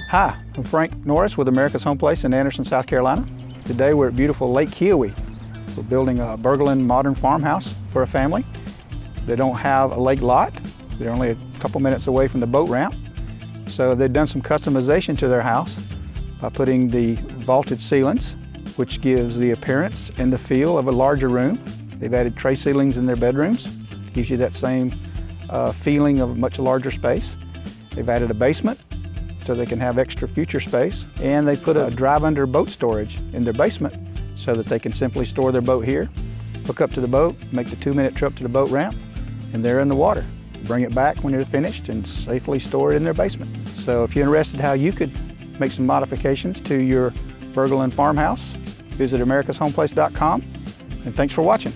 Hi, I'm Frank Norris with America's Home Place in Anderson, South Carolina. Today we're at beautiful Lake Kiowee. We're building a Berglund modern farmhouse for a family. They don't have a lake lot. They're only a couple minutes away from the boat ramp. So they've done some customization to their house by putting the vaulted ceilings, which gives the appearance and the feel of a larger room. They've added tray ceilings in their bedrooms. Gives you that same feeling of a much larger space. They've added a basement so they can have extra future space. And they put a drive-under boat storage in their basement so that they can simply store their boat here, hook up to the boat, make the 2-minute trip to the boat ramp, and they're in the water. Bring it back when they're finished and safely store it in their basement. So if you're interested how you could make some modifications to your Berglund farmhouse, visit americashomeplace.com, and thanks for watching.